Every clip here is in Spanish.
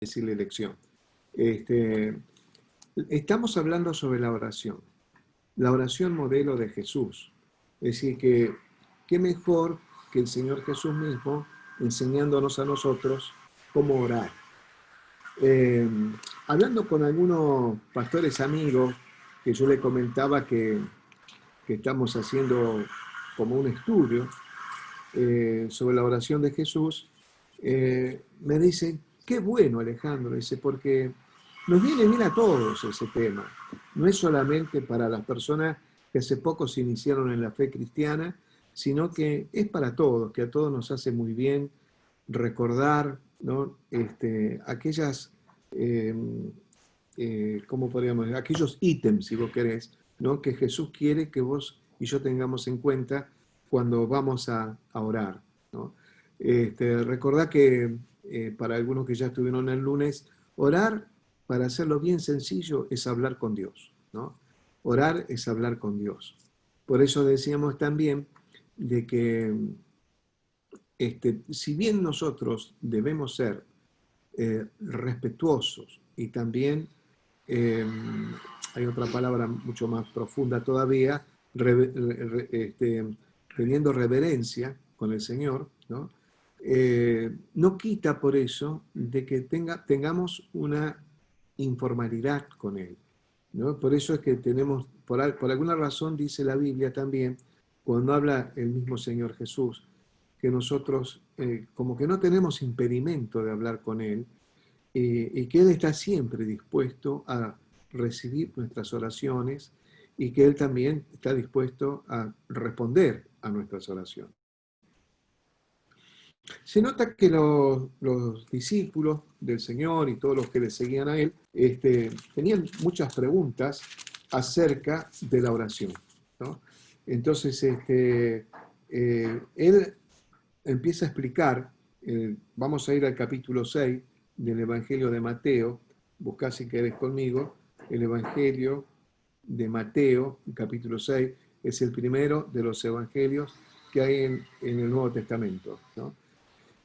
decirle lección. Estamos hablando sobre la oración modelo de Jesús. Es decir, que qué mejor que el Señor Jesús mismo enseñándonos a nosotros cómo orar. Hablando con algunos pastores amigos, que yo le comentaba que estamos haciendo como un estudio sobre la oración de Jesús, me dicen, qué bueno Alejandro, dice, porque nos viene bien a todos ese tema. No es solamente para las personas que hace poco se iniciaron en la fe cristiana, sino que es para todos, que a todos nos hace muy bien recordar, ¿no? Aquellas, ¿cómo podríamos decir? Aquellos ítems, si vos querés, ¿no? Que Jesús quiere que vos y yo tengamos en cuenta cuando vamos a orar, ¿no? Recordá que para algunos que ya estuvieron el lunes, orar, para hacerlo bien sencillo, es hablar con Dios, ¿no? Orar es hablar con Dios. Por eso decíamos también de que si bien nosotros debemos ser respetuosos y también, eh, hay otra palabra mucho más profunda todavía, teniendo reverencia con el Señor, ¿no? No quita por eso de que tengamos una informalidad con Él, ¿no? Por eso es que tenemos, por alguna razón dice la Biblia también, cuando habla el mismo Señor Jesús, que nosotros como que no tenemos impedimento de hablar con Él, y que Él está siempre dispuesto a recibir nuestras oraciones y que Él también está dispuesto a responder a nuestras oraciones. Se nota que los discípulos del Señor y todos los que le seguían a Él tenían muchas preguntas acerca de la oración, ¿no? Entonces, Él empieza a explicar, vamos a ir al capítulo 6 del Evangelio de Mateo, buscá si querés conmigo, el Evangelio de Mateo, capítulo 6, es el primero de los evangelios que hay en el Nuevo Testamento, ¿no?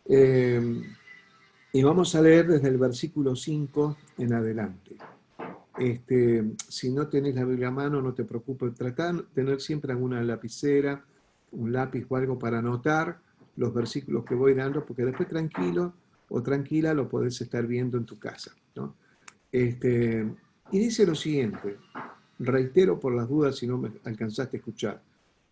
Y vamos a leer desde el versículo 5 en adelante. Si no tenés la Biblia a mano, no te preocupes, tratá de tener siempre alguna lapicera, un lápiz o algo para anotar los versículos que voy dando, porque después tranquilo o tranquila lo podés estar viendo en tu casa, ¿no? Y dice lo siguiente, reitero por las dudas si no me alcanzaste a escuchar,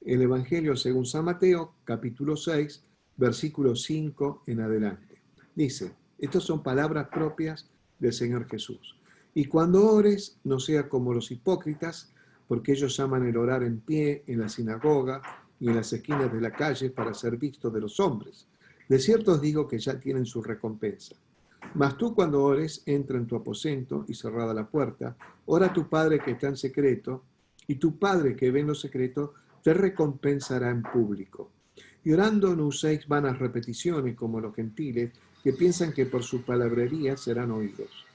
el Evangelio según San Mateo, capítulo 6, versículo 5 en adelante. Dice, estas son palabras propias del Señor Jesús. Y cuando ores, no sea como los hipócritas, porque ellos aman el orar en pie en la sinagoga y en las esquinas de la calle para ser vistos de los hombres. De cierto os digo que ya tienen su recompensa. Mas tú cuando ores, entra en tu aposento y cerrada la puerta, ora a tu Padre que está en secreto, y tu Padre que ve en lo secreto te recompensará en público. Y orando no uséis vanas repeticiones como los gentiles, que piensan que por su palabrería serán oídos.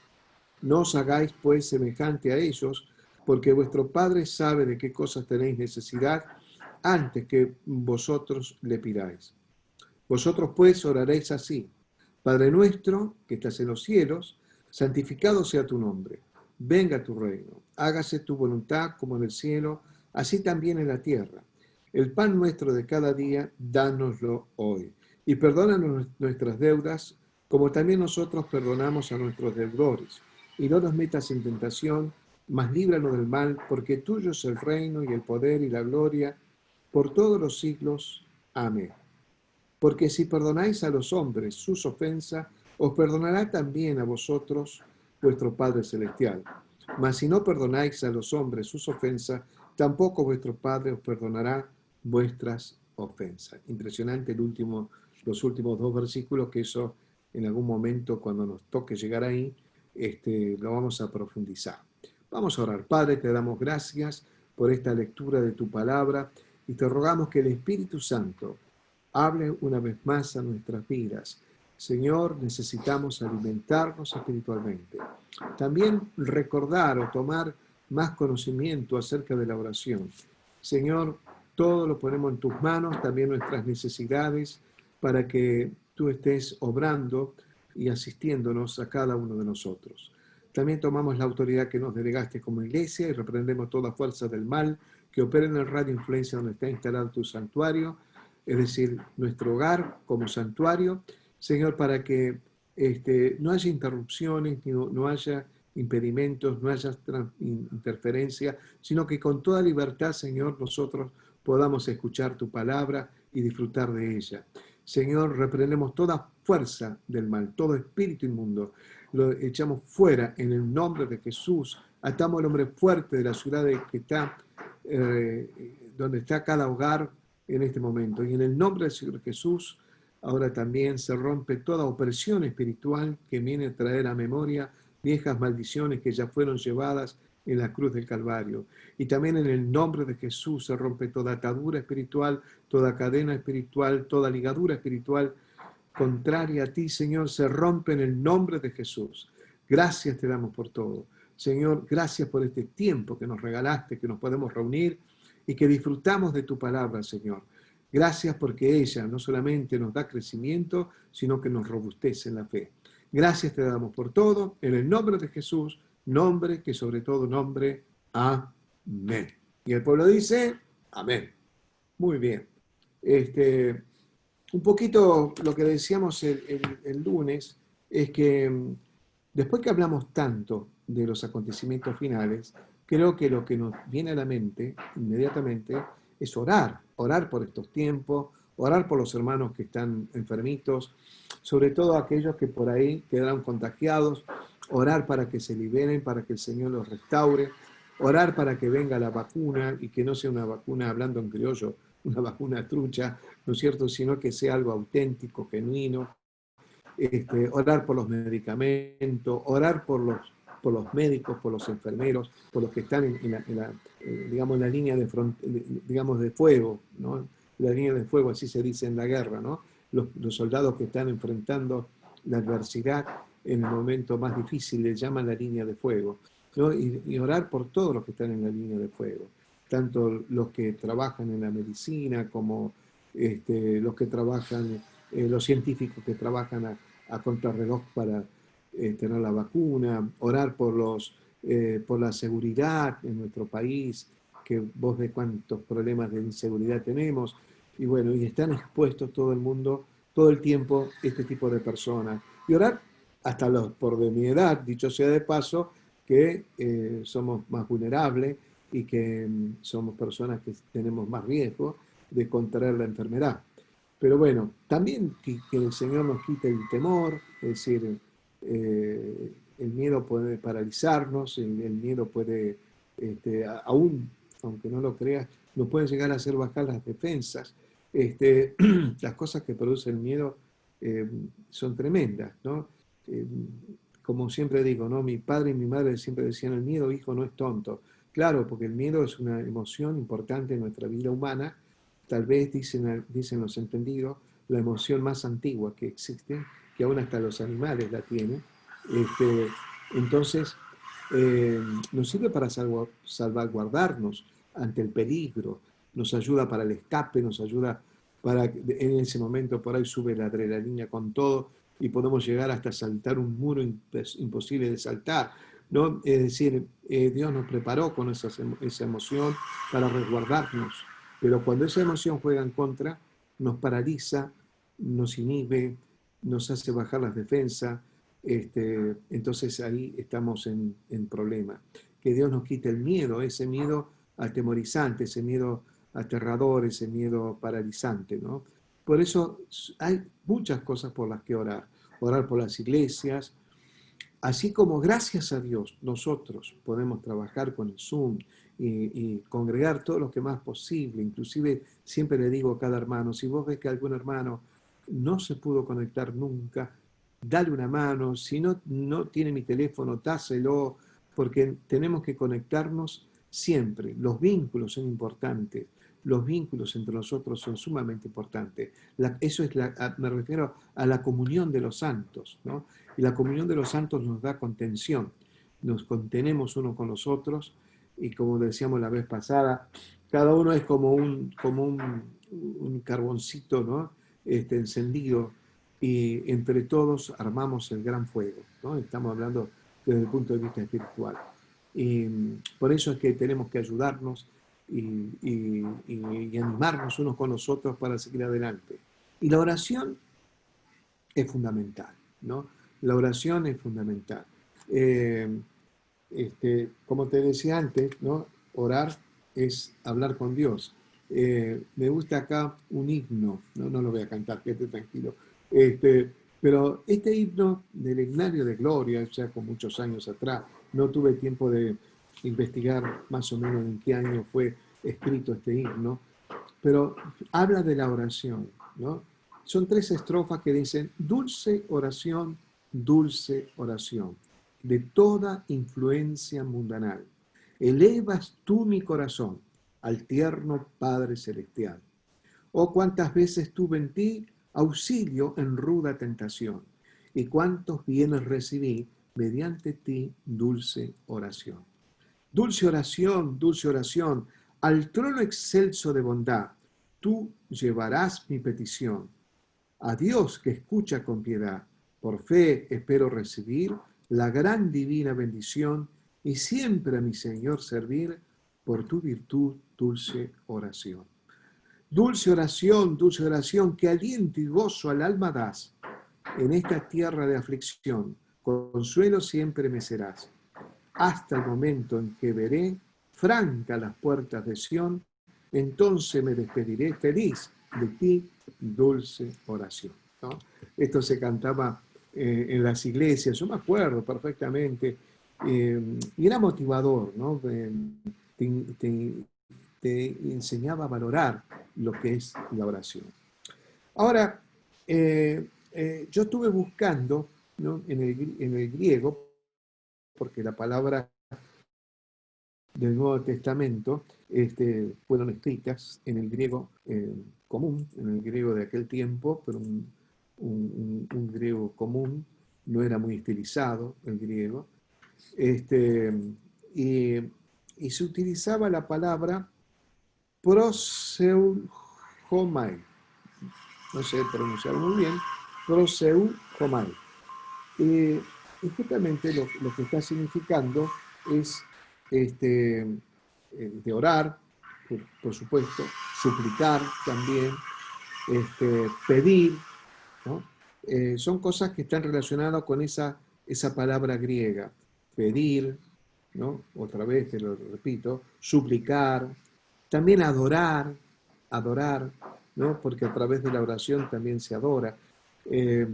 No os hagáis pues semejante a ellos, porque vuestro Padre sabe de qué cosas tenéis necesidad antes que vosotros le pidáis. Vosotros pues oraréis así: Padre nuestro, que estás en los cielos, santificado sea tu nombre. Venga tu reino. Hágase tu voluntad como en el cielo, así también en la tierra. El pan nuestro de cada día, dánoslo hoy. Y perdónanos nuestras deudas, como también nosotros perdonamos a nuestros deudores. Y no nos metas en tentación, mas líbranos del mal, porque tuyo es el reino y el poder y la gloria por todos los siglos. Amén. Porque si perdonáis a los hombres sus ofensas, os perdonará también a vosotros vuestro Padre Celestial. Mas si no perdonáis a los hombres sus ofensas, tampoco vuestro Padre os perdonará vuestras ofensas. Impresionante los últimos dos versículos, que eso en algún momento cuando nos toque llegar ahí, lo vamos a profundizar. Vamos a orar. Padre, te damos gracias por esta lectura de tu palabra y te rogamos que el Espíritu Santo hable una vez más a nuestras vidas. Señor, necesitamos alimentarnos espiritualmente. También recordar o tomar más conocimiento acerca de la oración. Señor, todo lo ponemos en tus manos, también nuestras necesidades, para que tú estés obrando y asistiéndonos a cada uno de nosotros. También tomamos la autoridad que nos delegaste como iglesia y reprendemos toda fuerza del mal que opera en el radio influencia donde está instalado tu santuario, es decir, nuestro hogar como santuario, Señor, para que no haya interrupciones, no haya impedimentos, no haya interferencia, sino que con toda libertad, Señor, nosotros podamos escuchar tu palabra y disfrutar de ella. Señor, reprendemos toda fuerza del mal, todo espíritu inmundo, lo echamos fuera en el nombre de Jesús. Atamos al hombre fuerte de la ciudad que está, donde está cada hogar en este momento. Y en el nombre del Señor Jesús, ahora también se rompe toda opresión espiritual que viene a traer a memoria viejas maldiciones que ya fueron llevadas en la cruz del Calvario. Y también en el nombre de Jesús se rompe toda atadura espiritual, toda cadena espiritual, toda ligadura espiritual contraria a ti, Señor, se rompe en el nombre de Jesús. Gracias te damos por todo. Señor, gracias por este tiempo que nos regalaste, que nos podemos reunir y que disfrutamos de tu palabra, Señor. Gracias porque ella no solamente nos da crecimiento, sino que nos robustece en la fe. Gracias te damos por todo, en el nombre de Jesús, nombre que sobre todo nombre, amén. Y el pueblo dice, amén. Muy bien. Un poquito lo que decíamos el lunes es que después que hablamos tanto de los acontecimientos finales, creo que lo que nos viene a la mente inmediatamente es orar por estos tiempos, orar por los hermanos que están enfermitos, sobre todo aquellos que por ahí quedaron contagiados, orar para que se liberen, para que el Señor los restaure, orar para que venga la vacuna y que no sea una vacuna, hablando en criollo, una vacuna trucha, ¿no es cierto?, sino que sea algo auténtico, genuino. Orar por los medicamentos, orar por los médicos, por los enfermeros, por los que están digamos, en la línea digamos, de fuego, ¿no? La línea de fuego, así se dice en la guerra, ¿no? Los soldados que están enfrentando la adversidad en el momento más difícil le llaman la línea de fuego, ¿no? Y orar por todos los que están en la línea de fuego, tanto los que trabajan en la medicina como los que trabajan, los científicos que trabajan a contrarreloj para tener la vacuna, orar por la seguridad en nuestro país, que vos ves cuántos problemas de inseguridad tenemos, y bueno, y están expuestos todo el mundo, todo el tiempo, este tipo de personas. Y orar hasta los por de mi edad, dicho sea de paso, que somos más vulnerables y que somos personas que tenemos más riesgo de contraer la enfermedad. Pero bueno, también que el Señor nos quite el temor, es decir, el miedo puede paralizarnos, el miedo puede, aún, aunque no lo creas, nos puede llegar a hacer bajar las defensas. Las cosas que produce el miedo son tremendas, ¿no? Eh, Como siempre digo, ¿no? Mi padre y mi madre siempre decían, el miedo, hijo, no es tonto. Claro, porque el miedo es una emoción importante en nuestra vida humana, tal vez, dicen los entendidos, la emoción más antigua que existe, que aún hasta los animales la tienen. Entonces, nos sirve para salvaguardarnos ante el peligro, nos ayuda para el escape, nos ayuda para, en ese momento por ahí sube la adrenalina con todo y podemos llegar hasta saltar un muro imposible de saltar, ¿no? Es decir, Dios nos preparó con esa emoción para resguardarnos, pero cuando esa emoción juega en contra, nos paraliza, nos inhibe, nos hace bajar las defensas, entonces ahí estamos en problema. Que Dios nos quite el miedo, ese miedo atemorizante, ese miedo aterrador, ese miedo paralizante, ¿no? Por eso hay muchas cosas por las que orar. Orar por las iglesias, así como gracias a Dios nosotros podemos trabajar con el Zoom y congregar todo lo que más posible. Inclusive siempre le digo a cada hermano, si vos ves que algún hermano no se pudo conectar nunca, dale una mano. Si no tiene mi teléfono, dáselo, porque tenemos que conectarnos siempre. Los vínculos son importantes. Los vínculos entre nosotros son sumamente importantes. Me refiero a la comunión de los santos, ¿no? Y la comunión de los santos nos da contención. Nos contenemos unos con los otros y como decíamos la vez pasada, cada uno es como un carboncito, ¿no? Encendido y entre todos armamos el gran fuego, ¿no? Estamos hablando desde el punto de vista espiritual. Y por eso es que tenemos que ayudarnos y animarnos unos con los otros para seguir adelante. Y la oración es fundamental, ¿no? La oración es fundamental. Eh, como te decía antes, ¿no? Orar es hablar con Dios. Me gusta acá un himno, no, no lo voy a cantar, quédate tranquilo. Pero este himno del Himnario de Gloria, ya con muchos años atrás, no tuve tiempo de investigar más o menos en qué año fue escrito este himno, pero habla de la oración, ¿no? Son 3 estrofas que dicen, dulce oración, de toda influencia mundanal. Elevas tú mi corazón al tierno Padre Celestial. Oh, cuántas veces tuve en ti auxilio en ruda tentación, y cuántos bienes recibí mediante ti, dulce oración. Dulce oración, al trono excelso de bondad, tú llevarás mi petición. A Dios que escucha con piedad, por fe espero recibir la gran divina bendición y siempre a mi Señor servir por tu virtud, dulce oración, que aliento y gozo al alma das. En esta tierra de aflicción, consuelo siempre me serás hasta el momento en que veré franca las puertas de Sión, entonces me despediré feliz de ti, dulce oración, ¿no? Esto se cantaba en las iglesias, yo me acuerdo perfectamente, y era motivador, ¿no? Te, te, te enseñaba a valorar lo que es la oración. Ahora, yo estuve buscando, ¿no? En el griego, porque la palabra del Nuevo Testamento fueron escritas en el griego común, en el griego de aquel tiempo, pero un griego común, no era muy estilizado el griego, este, y, y se utilizaba la palabra proseuchomai, no sé pronunciar muy bien, proseuchomai. Y justamente lo que está significando es de orar, por supuesto, suplicar también, pedir, ¿no? Son cosas que están relacionadas con esa palabra griega, pedir, ¿no? Otra vez te lo repito, suplicar, también adorar, ¿no? Porque a través de la oración también se adora. Eh,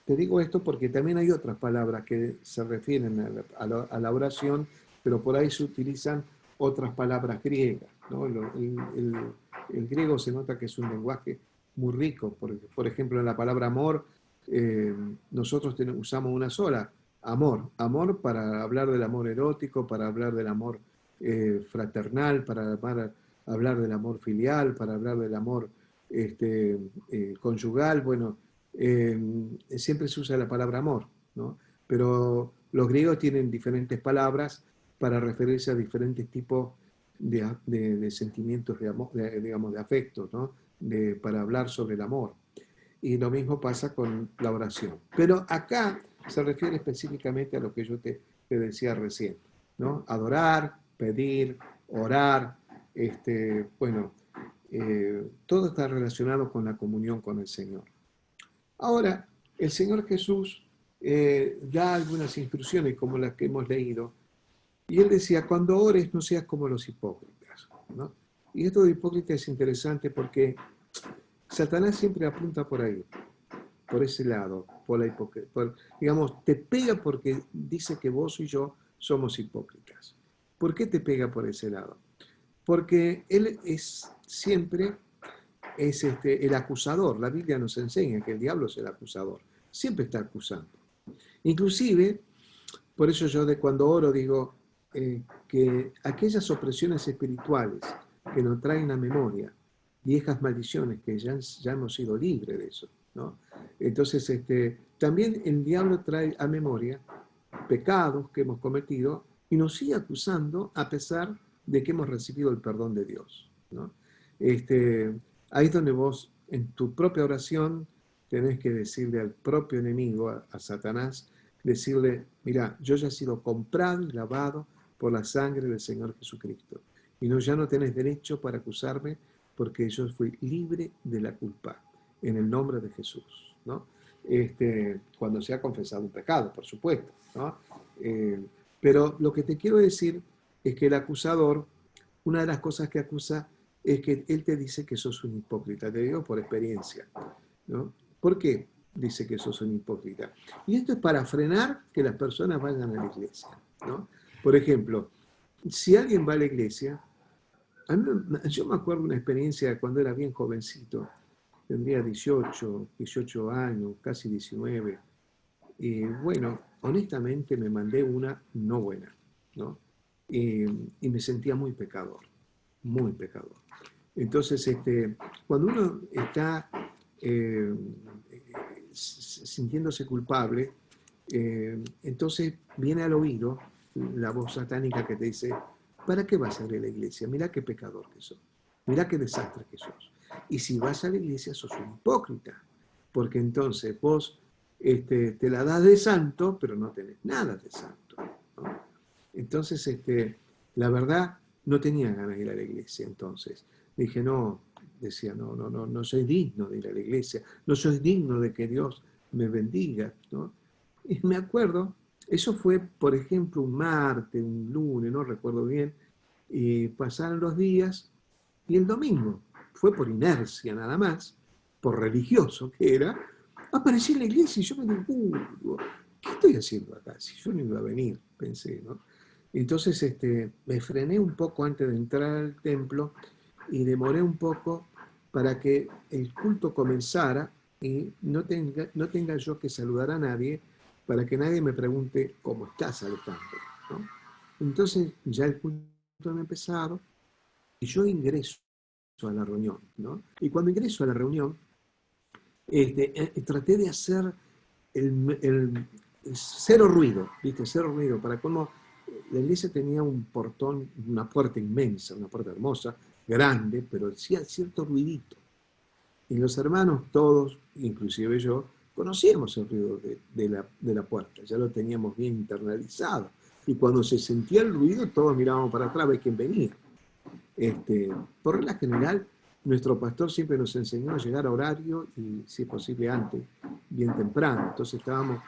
Te digo esto porque también hay otras palabras que se refieren a la oración, pero por ahí se utilizan otras palabras griegas, ¿no? El griego se nota que es un lenguaje muy rico. Por ejemplo, en la palabra amor, eh, nosotros usamos una sola, amor para hablar del amor erótico, para hablar del amor fraternal, para hablar del amor filial, para hablar del amor conyugal. Bueno, siempre se usa la palabra amor, ¿no? Pero los griegos tienen diferentes palabras para referirse a diferentes tipos de sentimientos de amor, digamos, de afecto, ¿no? Para hablar sobre el amor. Y lo mismo pasa con la oración. Pero acá se refiere específicamente a lo que yo te decía recién, ¿no? Adorar, pedir, orar, bueno, todo está relacionado con la comunión con el Señor. Ahora, el Señor Jesús da algunas instrucciones como las que hemos leído, y Él decía, cuando ores no seas como los hipócritas, ¿no? Y esto de hipócrita es interesante porque Satanás siempre apunta por ahí, por ese lado, por la hipocresía. Digamos, te pega porque dice que vos y yo somos hipócritas. ¿Por qué te pega por ese lado? Porque él es siempre el acusador. La Biblia nos enseña que el diablo es el acusador. Siempre está acusando. Inclusive, por eso yo cuando oro digo que aquellas opresiones espirituales que nos traen a memoria, viejas maldiciones que ya hemos sido libres de eso, ¿no? Entonces, también el diablo trae a memoria pecados que hemos cometido y nos sigue acusando a pesar de que hemos recibido el perdón de Dios, ¿no? Ahí es donde vos, en tu propia oración, tenés que decirle al propio enemigo, a Satanás, decirle, mira, yo ya he sido comprado y lavado por la sangre del Señor Jesucristo. Y no, ya no tenés derecho para acusarme porque yo fui libre de la culpa, en el nombre de Jesús, ¿no? Cuando se ha confesado un pecado, por supuesto, ¿no? Pero lo que te quiero decir es que el acusador, una de las cosas que acusa es que él te dice que sos un hipócrita, te digo por experiencia, ¿no? ¿Por qué dice que sos un hipócrita? Y esto es para frenar que las personas vayan a la iglesia, ¿no? Por ejemplo, si alguien va a la iglesia, yo me acuerdo de una experiencia cuando era bien jovencito, tendría 18 años, casi 19, y bueno, honestamente me mandé una no buena, ¿no? Y me sentía muy pecador, muy pecador. Entonces, cuando uno está eh, sintiéndose culpable, entonces viene al oído la voz satánica que te dice, ¿para qué vas a ir a la iglesia? Mirá qué pecador que sos, mirá qué desastre que sos. Y si vas a la iglesia sos un hipócrita, porque entonces vos te la das de santo, pero no tenés nada de santo, ¿no? Entonces, la verdad, no tenía ganas de ir a la iglesia entonces. Dije, no, decía, no soy digno de ir a la iglesia, no soy digno de que Dios me bendiga, ¿no? Y me acuerdo, eso fue, por ejemplo, un martes, un lunes, no recuerdo bien, y pasaron los días, y el domingo, fue por inercia nada más, por religioso que era, aparecí en la iglesia y yo me digo, ¿qué estoy haciendo acá? Si yo no iba a venir, pensé, ¿no? Entonces me frené un poco antes de entrar al templo y demoré un poco para que el culto comenzara y no tenga yo que saludar a nadie para que nadie me pregunte cómo estás, Alejandro, ¿no? Entonces ya el culto había empezado y yo ingreso a la reunión, ¿no? Y cuando ingreso a la reunión, traté de hacer el cero ruido, ¿viste? Cero ruido, para cómo la iglesia tenía un portón, una puerta inmensa, una puerta hermosa, grande, pero hacía cierto ruidito. Y los hermanos todos, inclusive yo, conocíamos el ruido de la puerta, ya lo teníamos bien internalizado. Y cuando se sentía el ruido, todos mirábamos para atrás a ver quién venía. Por regla general, nuestro pastor siempre nos enseñó a llegar a horario y, si es posible, antes, bien temprano. Entonces estábamos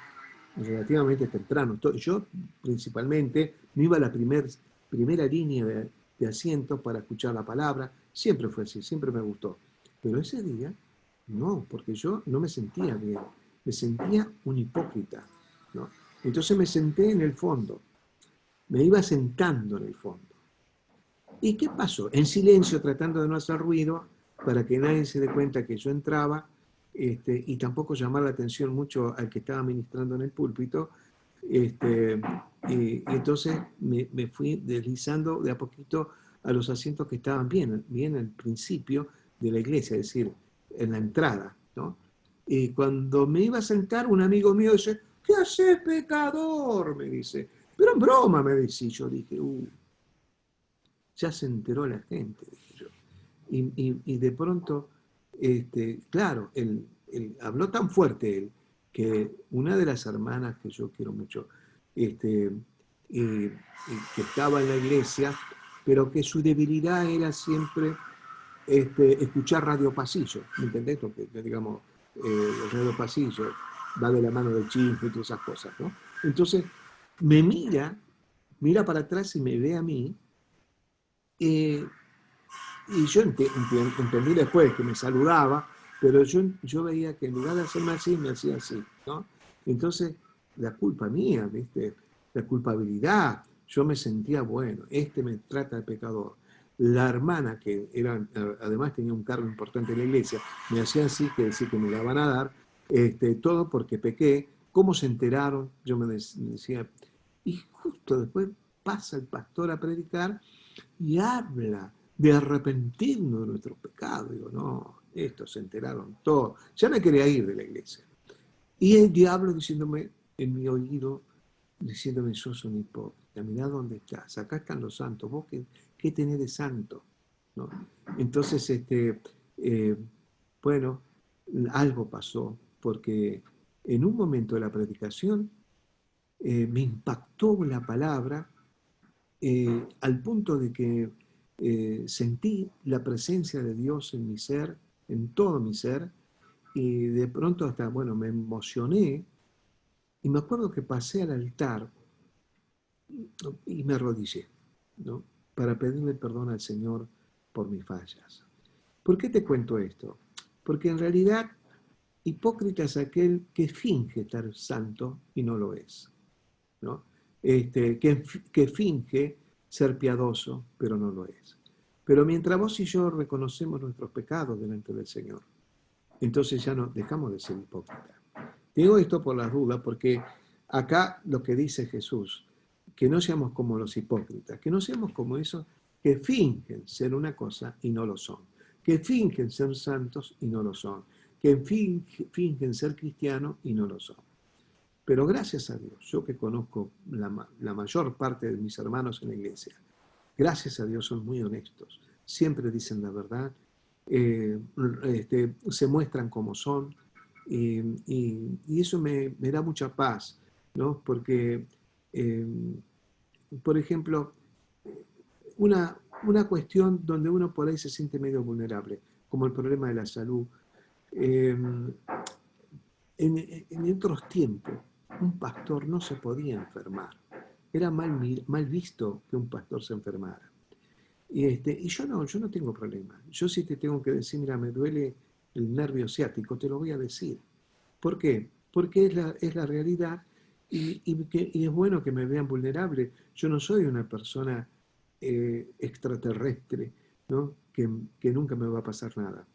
relativamente temprano. Yo, principalmente, me iba a la primera línea de asientos para escuchar la palabra. Siempre fue así, siempre me gustó. Pero ese día, no, porque yo no me sentía bien. Me sentía un hipócrita, ¿no? Entonces me senté en el fondo. Me iba sentando en el fondo. ¿Y qué pasó? En silencio, tratando de no hacer ruido, para que nadie se dé cuenta que yo entraba, y tampoco llamar la atención mucho al que estaba ministrando en el púlpito. Y entonces me fui deslizando de a poquito a los asientos que estaban bien al principio de la iglesia, es decir, en la entrada, ¿no? Y cuando me iba a sentar, un amigo mío dice, ¿qué haces, pecador? Me dice. Pero en broma, me dice. Yo dije, ya se enteró la gente, dije yo. Y de pronto, claro, habló tan fuerte él, que una de las hermanas que yo quiero mucho, que estaba en la iglesia, pero que su debilidad era siempre escuchar Radio Pasillo, ¿me entendés? Lo que, digamos, el Radio Pasillo va de la mano del chisme y todas esas cosas, ¿no? Entonces, me mira para atrás y me ve a mí. eh, y yo entendí después que me saludaba, pero yo veía que en lugar de hacerme así, me hacía así, ¿no? Entonces, la culpa mía, ¿viste? La culpabilidad. Yo me sentía, bueno, me trata de pecador. La hermana, que además tenía un cargo importante en la iglesia, me hacía así, que decía que me la van a dar, todo porque pequé. ¿Cómo se enteraron? Yo me decía, y justo después pasa el pastor a predicar y habla de arrepentirnos de nuestros pecados. Digo, no, estos se enteraron todos. Ya me quería ir de la iglesia. Y el diablo diciéndome en mi oído, diciéndome, sos un hipócrita, mirá dónde estás, acá están los santos, vos qué tenés de santo, ¿no? Entonces, bueno, algo pasó, porque en un momento de la predicación me impactó la palabra al punto de que sentí la presencia de Dios en mi ser, en todo mi ser, y de pronto hasta, bueno, me emocioné y me acuerdo que pasé al altar y me arrodillé, ¿no? Para pedirle perdón al Señor por mis fallas. ¿Por qué te cuento esto? Porque en realidad hipócrita es aquel que finge estar santo y no lo es, ¿no? Que finge ser piadoso, pero no lo es. Pero mientras vos y yo reconocemos nuestros pecados delante del Señor, entonces ya no dejamos de ser hipócritas. Digo esto por las dudas, porque acá lo que dice Jesús, que no seamos como los hipócritas, que no seamos como esos que fingen ser una cosa y no lo son, que fingen ser santos y no lo son, que fingen ser cristianos y no lo son. Pero gracias a Dios, yo que conozco la mayor parte de mis hermanos en la iglesia, gracias a Dios son muy honestos, siempre dicen la verdad, se muestran como son, y eso me da mucha paz, ¿no? Porque, eh, por ejemplo, una cuestión donde uno por ahí se siente medio vulnerable, como el problema de la salud. eh, en otros tiempos, un pastor no se podía enfermar. Era mal visto que un pastor se enfermara. Y yo no tengo problema. Yo sí te tengo que decir, mira, me duele el nervio ciático, te lo voy a decir. ¿Por qué? Porque es la realidad y es bueno que me vean vulnerable. Yo no soy una persona extraterrestre, ¿no? Que nunca me va a pasar nada.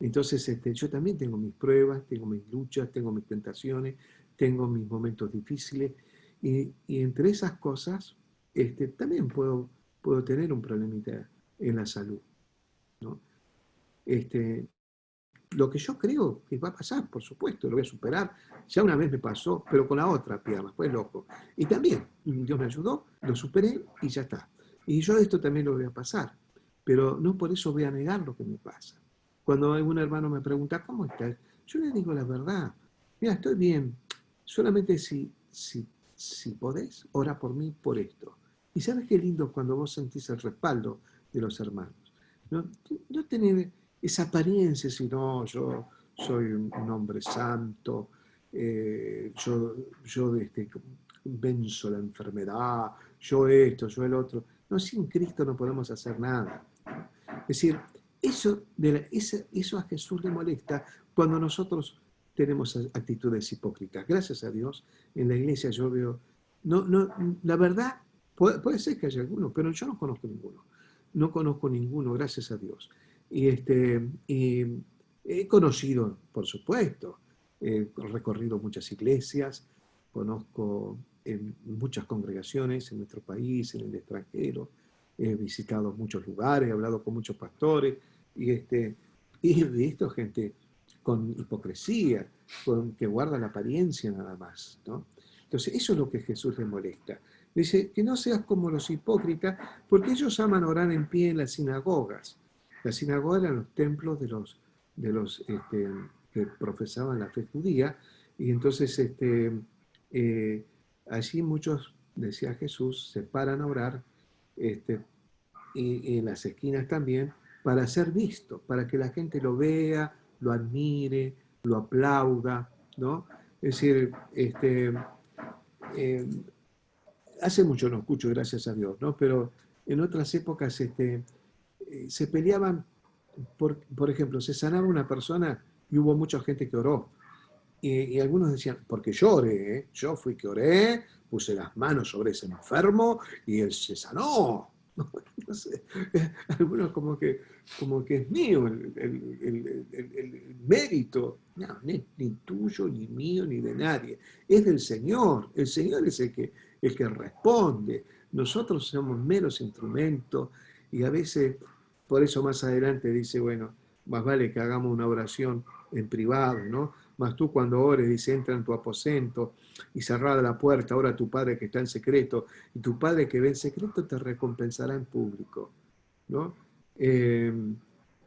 Entonces, yo también tengo mis pruebas, tengo mis luchas, tengo mis tentaciones, tengo mis momentos difíciles y entre esas cosas también puedo tener un problemita en la salud, ¿no? Este, lo que yo creo que va a pasar, por supuesto, lo voy a superar. Ya una vez me pasó, pero con la otra pierna, fue loco. Y también, Dios me ayudó, lo superé y ya está. Y yo esto también lo voy a pasar, pero no por eso voy a negar lo que me pasa. Cuando algún hermano me pregunta, ¿cómo estás? Yo le digo la verdad. Mira, estoy bien. Solamente si podés, ora por mí por esto. Y sabes qué lindo cuando vos sentís el respaldo de los hermanos. No, no tener esa apariencia, si no, yo soy un hombre santo, yo venzo la enfermedad, yo esto, yo el otro. No, sin Cristo no podemos hacer nada. Es decir, eso a Jesús le molesta cuando nosotros tenemos actitudes hipócritas. Gracias a Dios, en la iglesia yo veo, la verdad, puede ser que haya alguno, pero yo no conozco ninguno. No conozco ninguno, gracias a Dios. Y he conocido, por supuesto, he recorrido muchas iglesias, conozco muchas congregaciones en nuestro país, en el extranjero, he visitado muchos lugares, he hablado con muchos pastores y he visto gente con hipocresía, que guarda la apariencia nada más, ¿no? Entonces, eso es lo que a Jesús le molesta. Dice, que no seas como los hipócritas, porque ellos aman orar en pie en las sinagogas. Las sinagogas eran los templos de los que profesaban la fe judía, y entonces eh, allí muchos, decía Jesús, se paran a orar, este, y en las esquinas también, para ser visto, para que la gente lo vea, lo admire, lo aplauda, ¿no? Es decir, eh, hace mucho no escucho, gracias a Dios, ¿no? Pero en otras épocas se peleaban, por ejemplo, se sanaba una persona y hubo mucha gente que oró. Y algunos decían, porque yo oré, ¿eh? Yo fui que oré, puse las manos sobre ese enfermo y él se sanó. No sé, algunos como que es mío el mérito. No, ni tuyo, ni mío, ni de nadie. Es del Señor. El Señor es el que responde. Nosotros somos meros instrumentos y a veces, por eso más adelante dice, bueno, más vale que hagamos una oración en privado, ¿no? Mas tú cuando ores, dice, entra en tu aposento y cerrada la puerta, ora a tu Padre que está en secreto, y tu Padre que ve en secreto te recompensará en público, ¿no?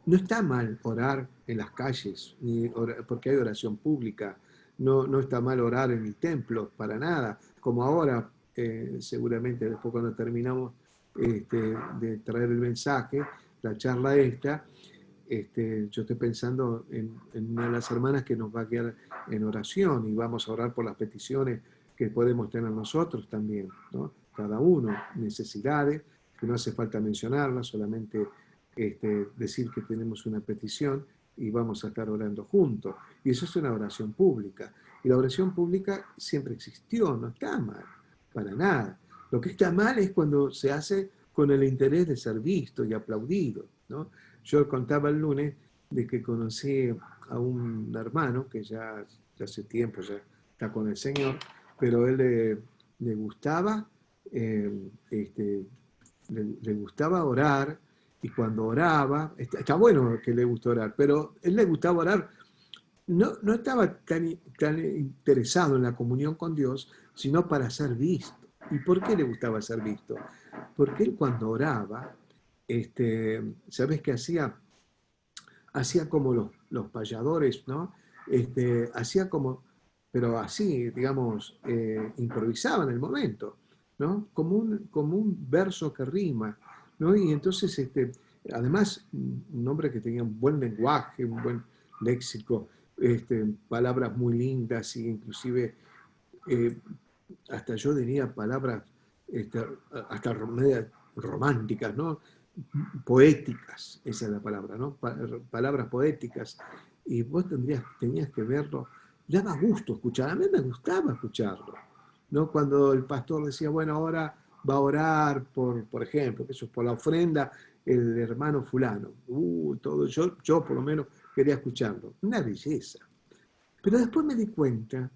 No está mal orar en las calles, porque hay oración pública, no está mal orar en el templo, para nada, como ahora, seguramente después cuando terminamos de traer el mensaje, la charla esta, yo estoy pensando en una de las hermanas que nos va a quedar en oración y vamos a orar por las peticiones que podemos tener nosotros también, ¿no? Cada uno, necesidades, que no hace falta mencionarlas, solamente decir que tenemos una petición y vamos a estar orando juntos. Y eso es una oración pública. Y la oración pública siempre existió, no está mal, para nada. Lo que está mal es cuando se hace con el interés de ser visto y aplaudido, ¿no? Yo contaba el lunes de que conocí a un hermano que ya hace tiempo ya está con el Señor, pero él le gustaba, eh, este, le gustaba orar, y cuando oraba, está bueno que le gusta orar, pero él le gustaba orar, no estaba tan interesado en la comunión con Dios, sino para ser visto. ¿Y por qué le gustaba ser visto? Porque él cuando oraba, ¿sabes qué hacía? Hacía como los payadores, ¿no? Hacía como, pero así, digamos, improvisaba en el momento, ¿no? Como un verso que rima, ¿no? Y entonces, además, un hombre que tenía un buen lenguaje, un buen léxico, palabras muy lindas, e inclusive, eh, hasta yo diría palabras, este, hasta medias románticas, ¿no? Poéticas, esa es la palabra, ¿no? Palabras poéticas. Y vos tenías que verlo. Daba gusto escuchar, a mí me gustaba escucharlo, ¿no? Cuando el pastor decía, bueno, ahora va a orar por ejemplo, que eso es por la ofrenda, el hermano fulano. Todo, yo por lo menos quería escucharlo. Una belleza. Pero después me di cuenta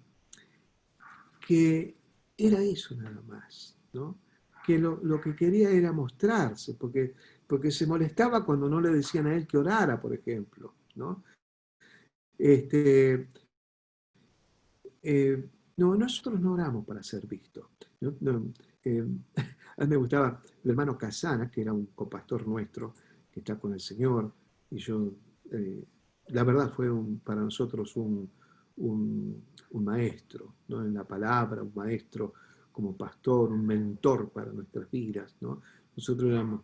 que era eso nada más, ¿no? Que lo que quería era mostrarse, porque se molestaba cuando no le decían a él que orara, por ejemplo, ¿no? Este, no, nosotros no oramos para ser vistos, ¿no? A mí me gustaba el hermano Casana, que era un copastor nuestro, que está con el Señor, y yo, eh, la verdad fue para nosotros un maestro, ¿no? En la palabra, un maestro como pastor, un mentor para nuestras vidas, ¿no? Nosotros éramos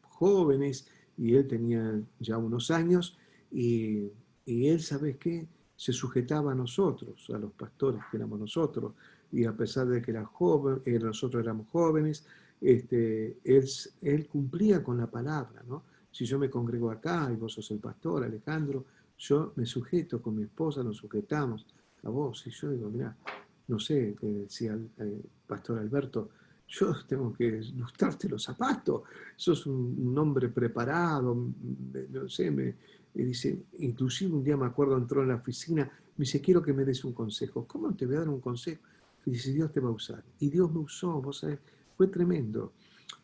jóvenes y él tenía ya unos años y, y él, ¿sabes qué? Se sujetaba a nosotros, a los pastores que éramos nosotros, y a pesar de que era joven, nosotros éramos jóvenes, él cumplía con la palabra, ¿no? Si yo me congrego acá y vos sos el pastor, Alejandro, yo me sujeto con mi esposa, nos sujetamos a vos. Y yo digo, mira, no sé, que decía el pastor Alberto, yo tengo que lustrarte los zapatos, sos un hombre preparado, no sé, me dice, inclusive un día me acuerdo, entró en la oficina, me dice, quiero que me des un consejo. ¿Cómo te voy a dar un consejo? Y dice, Dios te va a usar. Y Dios me usó, vos sabés, fue tremendo.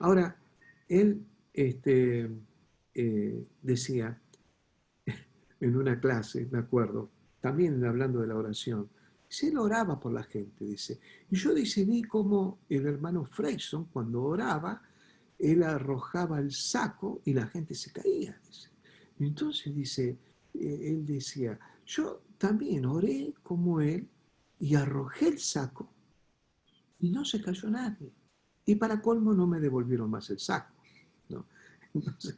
Ahora, él decía en una clase, me acuerdo, también hablando de la oración, dice, él oraba por la gente, dice. Y yo, dice, vi cómo el hermano Freyson, cuando oraba, él arrojaba el saco y la gente se caía, dice. Y entonces, dice, él decía, yo también oré como él y arrojé el saco y no se cayó nadie. Y para colmo no me devolvieron más el saco, ¿no? Entonces,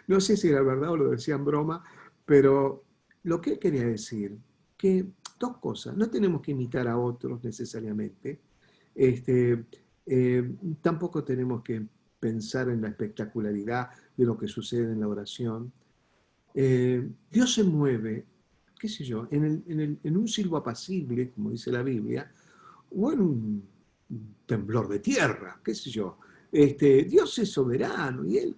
no sé si era verdad o lo decía en broma, pero lo que él quería decir, que dos cosas, no tenemos que imitar a otros necesariamente, este, tampoco tenemos que pensar en la espectacularidad de lo que sucede en la oración. Dios se mueve, qué sé yo, en un silbo apacible, como dice la Biblia, o en un temblor de tierra, qué sé yo. Dios es soberano y Él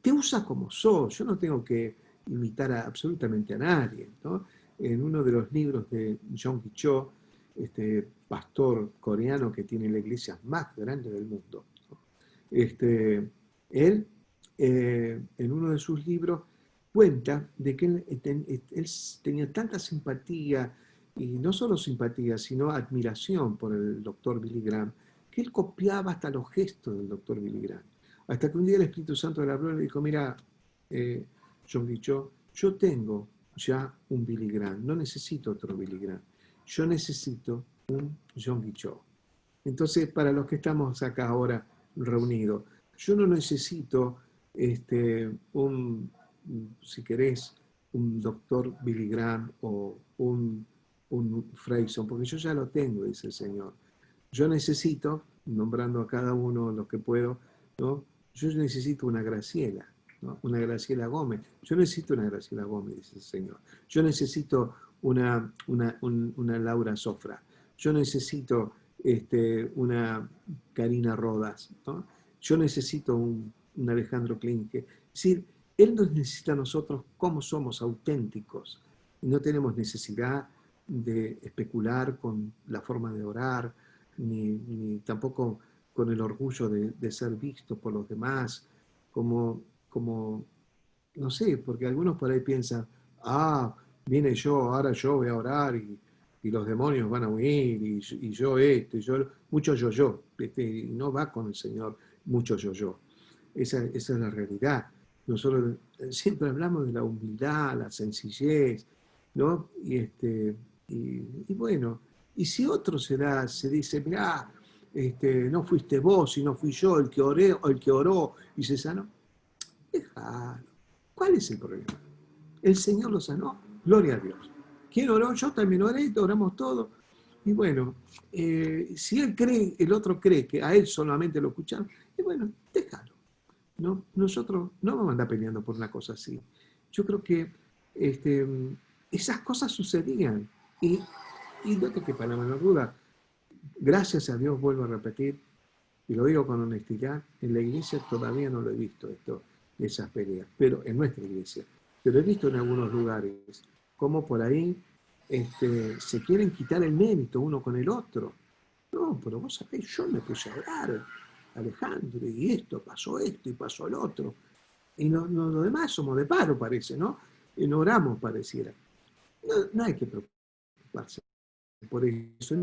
te usa como sos. Yo no tengo que imitar absolutamente a nadie, ¿no? En uno de los libros de Jong Cho, este pastor coreano que tiene la iglesia más grande del mundo, ¿no? Él, en uno de sus libros, cuenta de que él tenía tanta simpatía, y no solo simpatía, sino admiración por el doctor Billy Graham, que él copiaba hasta los gestos del doctor Billy Graham. Hasta que un día el Espíritu Santo le habló y le dijo, mira, John Cho, yo tengo ya un Billy Graham, no necesito otro Billy Graham, yo necesito un John Guichot. Entonces, para los que estamos acá ahora reunidos, yo no necesito si querés, un doctor Billy Graham o un Freyson, porque yo ya lo tengo, dice el Señor. Yo necesito, nombrando a cada uno los que puedo, ¿no? Yo necesito una Graciela, ¿no? Una Graciela Gómez. Yo necesito una Graciela Gómez, dice el Señor. Yo necesito una Laura Sofra. Yo necesito una Karina Rodas, ¿no? Yo necesito un Alejandro Klinke. Es decir, Él nos necesita a nosotros como somos, auténticos. No tenemos necesidad de especular con la forma de orar, ni tampoco con el orgullo de ser visto por los demás, como, no sé, porque algunos por ahí piensan, vine yo, ahora yo voy a orar y los demonios van a huir, y yo esto, y yo, mucho yo, y no va con el Señor mucho yo. Esa es la realidad. Nosotros siempre hablamos de la humildad, la sencillez, ¿no? Y bueno, y si otro se dice, mirá, no fuiste vos, sino fui yo el que oré, o el que oró y se sanó, déjalo. ¿Cuál es el problema? El Señor lo sanó, gloria a Dios. ¿Quién oró? Yo también oré, oramos todos. Y bueno, si él cree, el otro cree que a él solamente lo escucharon, y bueno, déjalo. ¿No? Nosotros no vamos a andar peleando por una cosa así. Yo creo que esas cosas sucedían. Y no te quepa la menor duda. Gracias a Dios, vuelvo a repetir, y lo digo con honestidad, en la iglesia todavía no lo he visto esto, esas peleas, pero en nuestra iglesia. Pero he visto en algunos lugares cómo por ahí se quieren quitar el mérito uno con el otro. No, pero vos sabés, yo me puse a orar, Alejandro, y esto y pasó el otro. Y lo demás somos de paro, parece, ¿no? Y no oramos, pareciera. No hay que preocuparse por eso,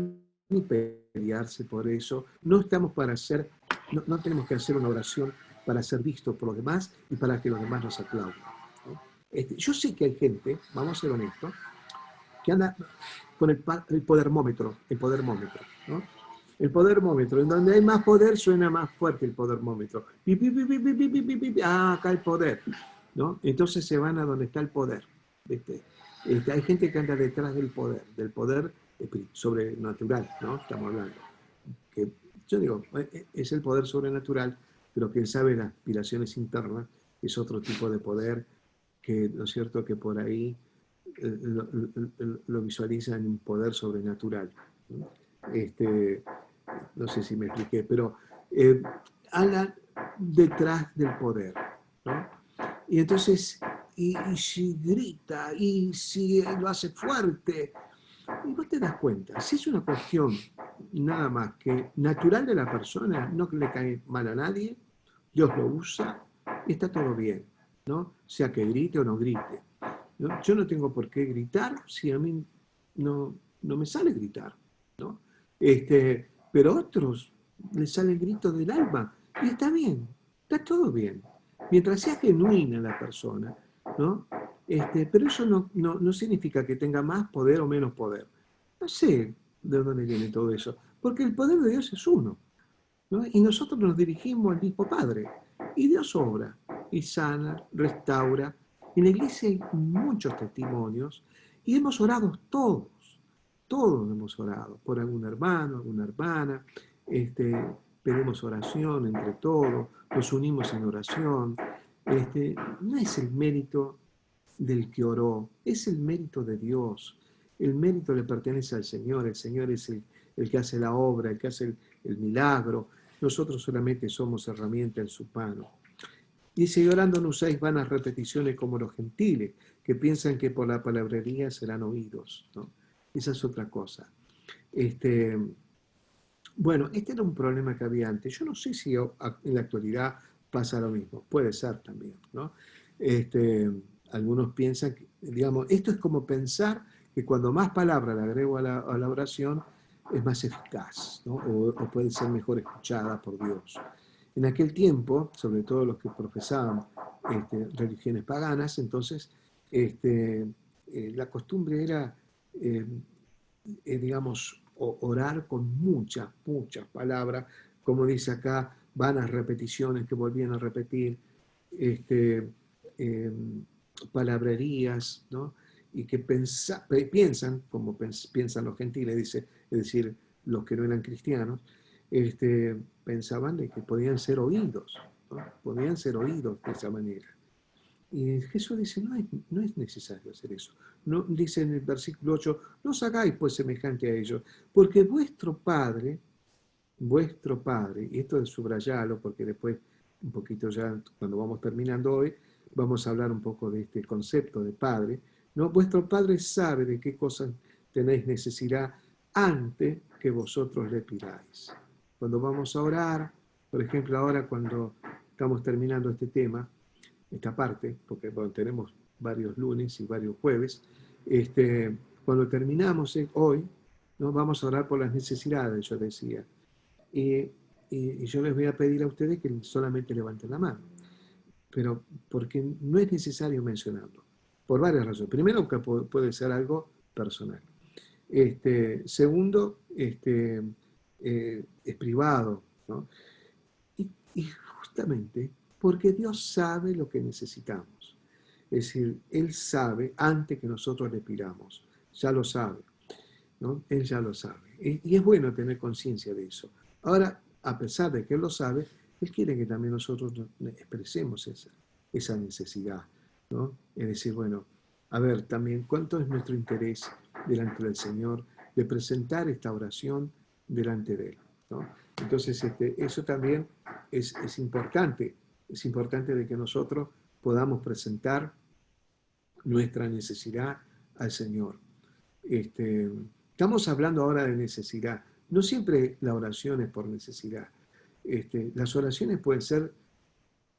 ni pelearse por eso. No estamos para hacer, no tenemos que hacer una oración para ser vistos por los demás y para que los demás nos aplaudan, ¿no? Yo sé que hay gente, vamos a ser honestos, que anda con el podermómetro, ¿no? El podermómetro, en donde hay más poder suena más fuerte el podermómetro. Acá el poder, ¿no? Entonces se van a donde está el poder, ¿viste? Hay gente que anda detrás del poder sobrenatural, ¿no? Estamos hablando. Que, yo digo, es el poder sobrenatural, pero quien sabe las aspiraciones internas es otro tipo de poder que, ¿no es cierto?, que por ahí lo visualiza en un poder sobrenatural, ¿no? No sé si me expliqué, pero hablan detrás del poder, ¿no? Y entonces, y si grita, y si lo hace fuerte, y vos te das cuenta, si es una cuestión nada más que natural de la persona, no le cae mal a nadie, Dios lo usa, está todo bien, ¿no? Sea que grite o no grite, ¿no? Yo no tengo por qué gritar si a mí no me sale gritar, ¿no? Pero a otros les sale el grito del alma y está bien, está todo bien. Mientras sea genuina la persona, ¿no? Pero eso no significa que tenga más poder o menos poder. No sé de dónde viene todo eso, porque el poder de Dios es uno, ¿no? Y nosotros nos dirigimos al mismo Padre. Y Dios obra y sana, restaura. En la iglesia hay muchos testimonios y hemos orado todos hemos orado por algún hermano, alguna hermana, pedimos oración entre todos, nos unimos en oración. No es el mérito del que oró, es el mérito de Dios. El mérito le pertenece al Señor, el Señor es el que hace la obra, el que hace el milagro. Nosotros solamente somos herramienta en su mano. Dice, y orando no usáis vanas repeticiones como los gentiles, que piensan que por la palabrería serán oídos, ¿no? Esa es otra cosa. Bueno, este era un problema que había antes. Yo no sé si en la actualidad pasa lo mismo. Puede ser también, ¿no? Algunos piensan que, digamos, esto es como pensar que cuando más palabras le agrego a la oración, es más eficaz, ¿no? O puede ser mejor escuchada por Dios. En aquel tiempo, sobre todo los que profesaban religiones paganas, entonces la costumbre era, digamos, orar con muchas, muchas palabras, como dice acá, vanas repeticiones que volvían a repetir, este, eh, palabrerías, ¿no? Y que piensan, como piensan los gentiles, dice, es decir, los que no eran cristianos, pensaban de que podían ser oídos, ¿no? Podían ser oídos de esa manera. Y Jesús dice, no es necesario hacer eso. No, dice en el versículo 8, no os hagáis pues semejante a ellos, porque vuestro Padre, y esto es subrayarlo porque después, un poquito ya, cuando vamos terminando hoy, vamos a hablar un poco de este concepto de Padre, ¿no? Vuestro Padre sabe de qué cosas tenéis necesidad antes que vosotros le pidáis. Cuando vamos a orar, por ejemplo, ahora cuando estamos terminando este tema, esta parte, porque bueno, tenemos varios lunes y varios jueves, cuando terminamos hoy, ¿no? Vamos a orar por las necesidades, yo decía. Y, y yo les voy a pedir a ustedes que solamente levanten la mano, pero porque no es necesario mencionarlo, por varias razones. Primero, que puede ser algo personal. Segundo, es privado, ¿no? Y justamente porque Dios sabe lo que necesitamos. Es decir, Él sabe antes que nosotros le pidamos. Ya lo sabe, ¿no? Él ya lo sabe. Y es bueno tener conciencia de eso. Ahora, a pesar de que Él lo sabe, Él quiere que también nosotros expresemos esa necesidad, ¿no? Es decir, bueno, a ver, también, ¿cuánto es nuestro interés delante del Señor de presentar esta oración delante de Él, ¿no? Entonces, eso también es importante. Es importante de que nosotros podamos presentar nuestra necesidad al Señor. Estamos hablando ahora de necesidad. No siempre la oración es por necesidad. Las oraciones pueden ser,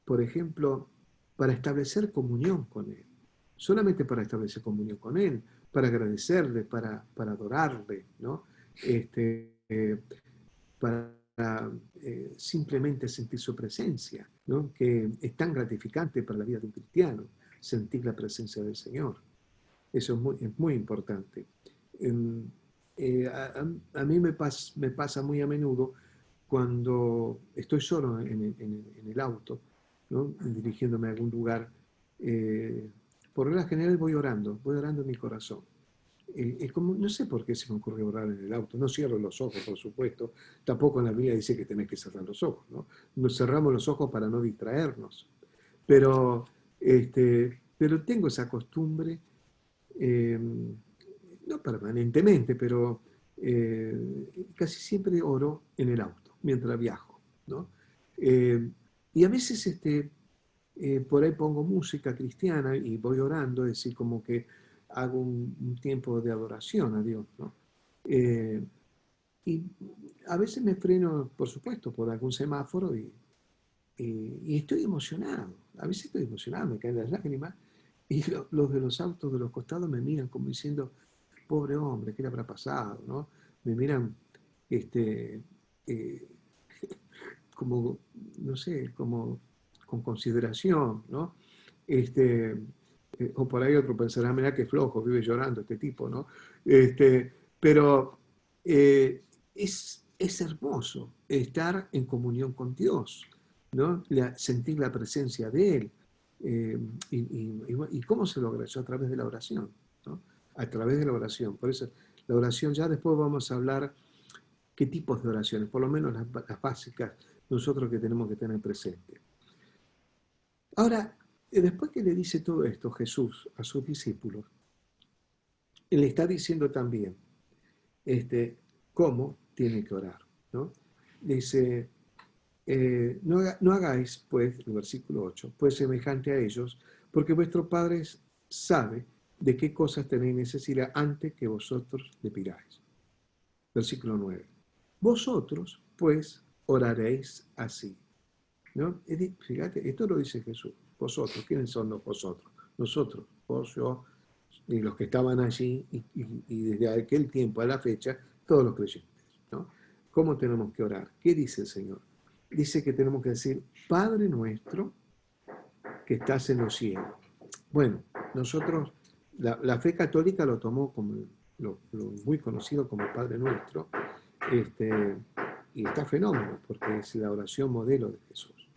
por ejemplo, para establecer comunión con Él. Solamente para establecer comunión con Él, para agradecerle, para adorarle, ¿no? Para simplemente sentir su presencia, ¿no? Que es tan gratificante para la vida de un cristiano, sentir la presencia del Señor. Eso es muy importante. En- a mí me pasa muy a menudo cuando estoy solo en el auto, ¿no? Dirigiéndome a algún lugar. Por regla general voy orando en mi corazón. Es como, no sé por qué se me ocurrió orar en el auto. No cierro los ojos, por supuesto. Tampoco en la Biblia dice que tenés que cerrar los ojos, ¿no? Nos cerramos los ojos para no distraernos. Pero, pero tengo esa costumbre, eh, no permanentemente, pero casi siempre oro en el auto mientras viajo, ¿no? Eh, y a veces por ahí pongo música cristiana y voy orando, es decir, como que hago un tiempo de adoración a Dios, ¿no? Eh, y a veces me freno, por supuesto, por algún semáforo y estoy emocionado. A veces estoy emocionado, me caen las lágrimas y los de los autos de los costados me miran como diciendo, pobre hombre, ¿qué le habrá pasado? ¿No? Me miran eh, como, no sé, como con consideración, ¿no? Este, o por ahí otro pensará, mira qué flojo, vive llorando este tipo, ¿no? Pero es hermoso estar en comunión con Dios, ¿no? Sentir la presencia de Él. Eh, y cómo se logra eso? A través de la oración, ¿no? A través de la oración. Por eso, la oración, ya después vamos a hablar qué tipos de oraciones, por lo menos las básicas, nosotros que tenemos que tener presente. Ahora, después que le dice todo esto Jesús a sus discípulos, Él le está diciendo también cómo tiene que orar, ¿no? Dice, no hagáis, pues, el versículo 8, pues semejante a ellos, porque vuestro Padre sabe de qué cosas tenéis necesidad antes que vosotros le pidáis. Versículo 9. Vosotros, pues, oraréis así, ¿no? Fíjate, esto lo dice Jesús. Vosotros, ¿quiénes son los vosotros? Nosotros, vos, yo, y los que estaban allí, y desde aquel tiempo a la fecha, todos los creyentes, ¿no? ¿Cómo tenemos que orar? ¿Qué dice el Señor? Dice que tenemos que decir, Padre nuestro que estás en los cielos. Bueno, nosotros la fe católica lo tomó como lo muy conocido como el Padre Nuestro, este, y está fenómeno, porque es la oración modelo de Jesús.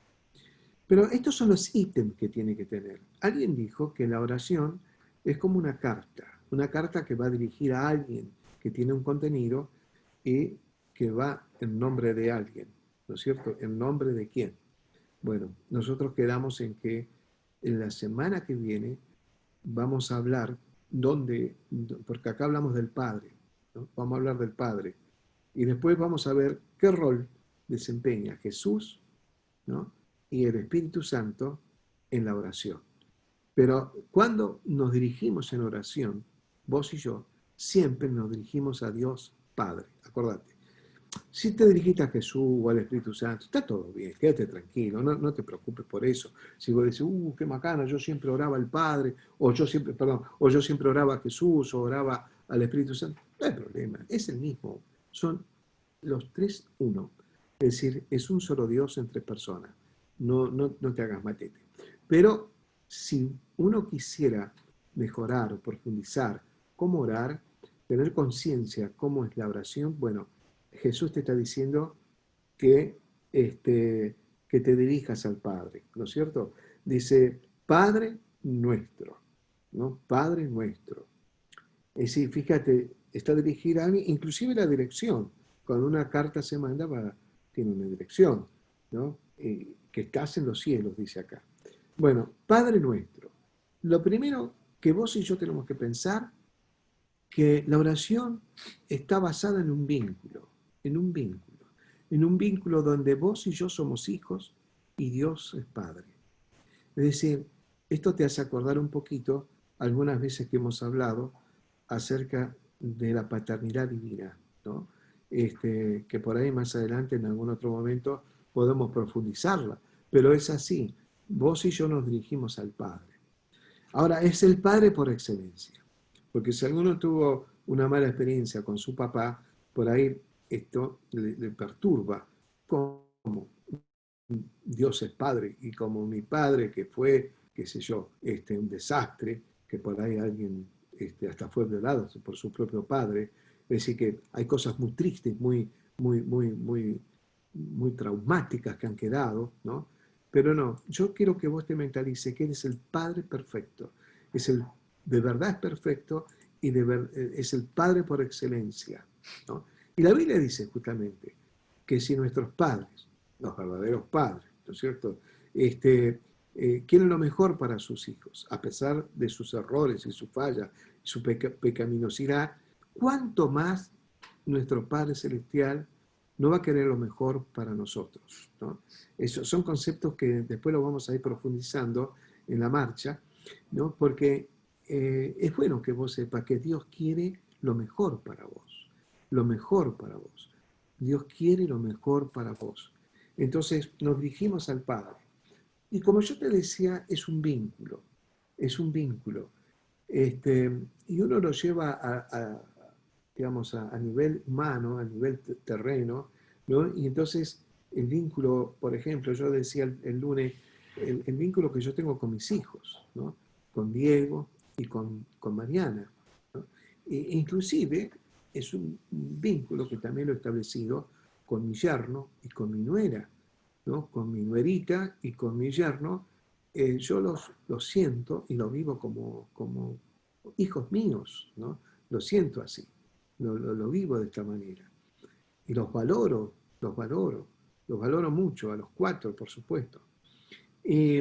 Pero estos son los ítems que tiene que tener. Alguien dijo que la oración es como una carta que va dirigida a alguien que tiene un contenido y que va en nombre de alguien, ¿no es cierto? ¿En nombre de quién? Bueno, nosotros quedamos en que en la semana que viene vamos a hablar porque acá hablamos del Padre, ¿no? Vamos a hablar del Padre. Y después vamos a ver qué rol desempeña Jesús, ¿no? Y el Espíritu Santo en la oración. Pero cuando nos dirigimos en oración, vos y yo, siempre nos dirigimos a Dios Padre. Acordate, si te dirigiste a Jesús o al Espíritu Santo, está todo bien, quédate tranquilo, no te preocupes por eso. Si vos decís, qué macana, yo siempre oraba al Padre, o yo siempre oraba a Jesús, o oraba al Espíritu Santo, no hay problema, es el mismo. Son los tres uno. Es decir, es un solo Dios en tres personas. No te hagas matete. Pero si uno quisiera mejorar o profundizar cómo orar, tener conciencia cómo es la oración, bueno, Jesús te está diciendo que, que te dirijas al Padre, ¿no es cierto? Dice, Padre nuestro, ¿no? Padre nuestro. Es decir, fíjate, está dirigida a mí, inclusive la dirección. Cuando una carta se manda, tiene una dirección, ¿no? Que estás en los cielos, dice acá. Bueno, Padre nuestro. Lo primero que vos y yo tenemos que pensar, que la oración está basada en un vínculo, en un vínculo, en un vínculo donde vos y yo somos hijos y Dios es Padre. Es decir, esto te hace acordar un poquito algunas veces que hemos hablado acerca de la paternidad divina, ¿no? Que por ahí más adelante, en algún otro momento, podemos profundizarla. Pero es así, vos y yo nos dirigimos al Padre. Ahora, es el Padre por excelencia, porque si alguno tuvo una mala experiencia con su papá, por ahí esto le perturba. ¿Cómo? Dios es Padre, y como mi padre, que fue, qué sé yo, un desastre, que por ahí alguien hasta fue violado por su propio padre, es decir, que hay cosas muy tristes, muy traumáticas que han quedado, ¿no? Pero no, yo quiero que vos te mentalices que eres el Padre perfecto, de verdad es perfecto y es el Padre por excelencia, ¿no? Y la Biblia dice justamente que si nuestros padres, los verdaderos padres, ¿no es cierto? Quieren lo mejor para sus hijos, a pesar de sus errores y sus fallas, su pecaminosidad, ¿cuánto más nuestro Padre Celestial no va a querer lo mejor para nosotros? ¿No? Esos son conceptos que después los vamos a ir profundizando en la marcha, ¿no? Porque es bueno que vos sepas que Dios quiere lo mejor para vos, lo mejor para vos. Dios quiere lo mejor para vos. Entonces nos dirigimos al Padre. Y como yo te decía, es un vínculo, es un vínculo. Y uno lo lleva digamos, a nivel humano, a nivel terreno, ¿no? Y entonces el vínculo, por ejemplo, yo decía el lunes, el vínculo que yo tengo con mis hijos, ¿no? Con Diego y con Mariana, ¿no? Inclusive es un vínculo que también lo he establecido con mi yerno y con mi nuera, ¿no? Con mi nuerita y con mi yerno, yo los siento y los vivo como hijos míos, ¿no? Lo siento así, lo vivo de esta manera. Y los valoro mucho, a los cuatro, por supuesto. Y,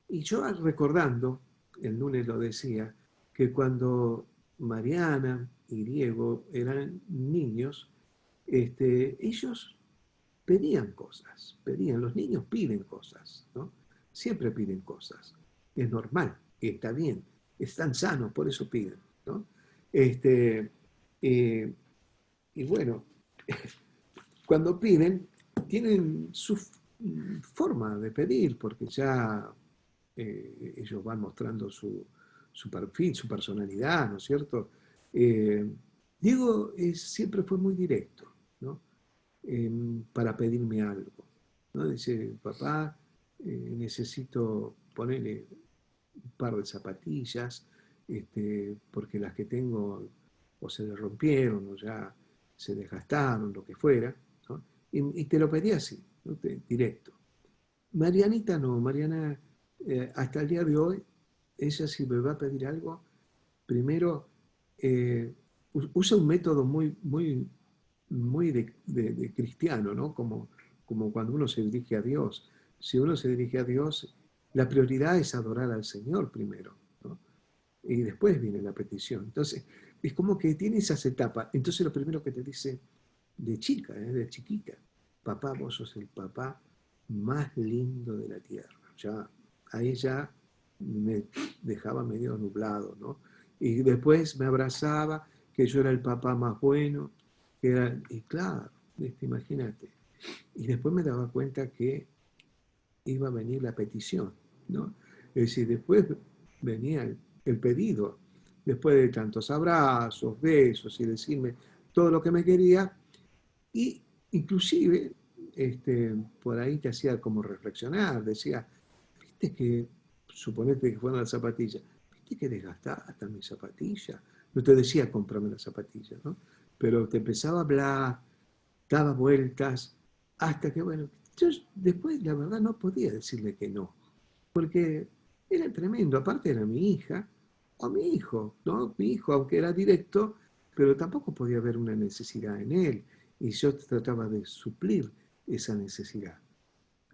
y yo recordando, el lunes lo decía, que cuando Mariana y Diego eran niños, ellos pedían cosas, los niños piden cosas, ¿no? Siempre piden cosas. Es normal, está bien, están sanos, por eso piden, ¿no? Este, eh, y bueno, cuando piden, tienen su forma de pedir, porque ya ellos van mostrando su perfil, su personalidad, ¿no es cierto? Eh, Diego siempre fue muy directo, ¿no? Para pedirme algo, ¿no? Dice, papá, necesito ponerle par de zapatillas, porque las que tengo o se le rompieron o ya se desgastaron, lo que fuera, ¿no? Y te lo pedí así, ¿no? Directo. Marianita no, Mariana, hasta el día de hoy, ella si me va a pedir algo, primero usa un método muy de cristiano, ¿no? Como cuando uno se dirige a Dios. Si uno se dirige a Dios, la prioridad es adorar al Señor primero, ¿no? Y después viene la petición. Entonces, es como que tiene esas etapas. Entonces, lo primero que te dice de chica, de chiquita, papá, vos sos el papá más lindo de la tierra. Ya, ahí ya me dejaba medio nublado, ¿no? Y después me abrazaba, que yo era el papá más bueno, y claro, imagínate. Y después me daba cuenta que iba a venir la petición, ¿no? Es decir, después venía el pedido, después de tantos abrazos, besos y decirme todo lo que me quería, y inclusive por ahí te hacía como reflexionar, decía, viste que, suponete que fueron las zapatillas, viste que desgastaste mis zapatillas, no te decía comprarme las zapatillas, ¿no? Pero te empezaba a hablar, daba vueltas, hasta que, bueno, yo después la verdad no podía decirle que no, porque era tremendo, aparte era mi hija o mi hijo, ¿no? Mi hijo, aunque era directo, pero tampoco podía haber una necesidad en él, y yo trataba de suplir esa necesidad.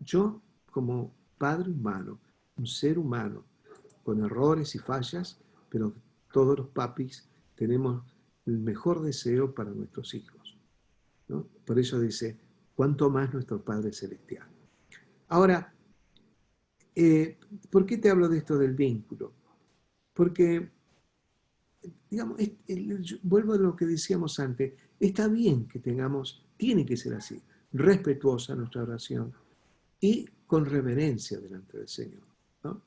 Yo, como padre humano, un ser humano, con errores y fallas, pero todos los papis tenemos el mejor deseo para nuestros hijos, ¿no? Por eso dice, cuánto más nuestro Padre Celestial. Ahora, eh, ¿por qué te hablo de esto del vínculo? Porque, digamos, vuelvo a lo que decíamos antes, está bien que tengamos, tiene que ser así, respetuosa nuestra oración y con reverencia delante del Señor, ¿no?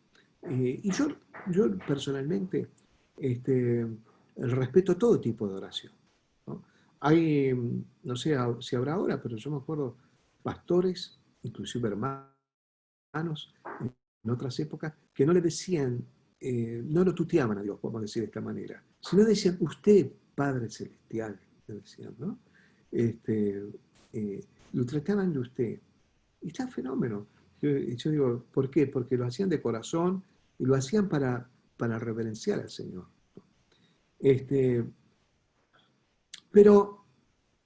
Y yo personalmente respeto todo tipo de oración, ¿no? Hay, no sé si habrá ahora, pero yo me acuerdo pastores, inclusive hermanos, en otras épocas, que no le decían, no lo tuteaban a Dios, podemos decir de esta manera, sino decían, usted, Padre Celestial, le decían, ¿no? Este, lo trataban de usted. Y está fenómeno. Yo digo, ¿por qué? Porque lo hacían de corazón y lo hacían para reverenciar al Señor. Este, pero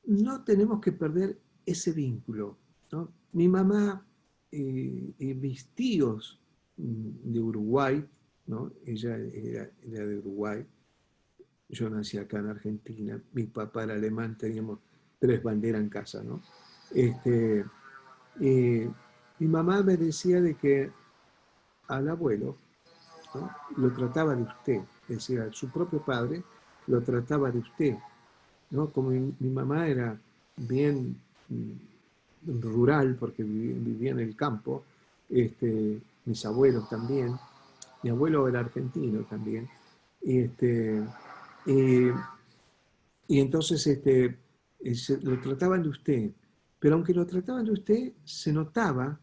no tenemos que perder ese vínculo, ¿no? Mi mamá y mis tíos de Uruguay, ¿no? Ella era de Uruguay, yo nací acá en Argentina, mi papá era alemán, teníamos 3 banderas en casa, ¿no? Este, mi mamá me decía de que al abuelo, ¿no? Lo trataba de usted, es decir, a su propio padre lo trataba de usted, ¿no? Como mi mamá era bien rural, porque vivía en el campo, mis abuelos también, mi abuelo era argentino también, y, y, y entonces lo trataban de usted, pero aunque lo trataban de usted, se notaba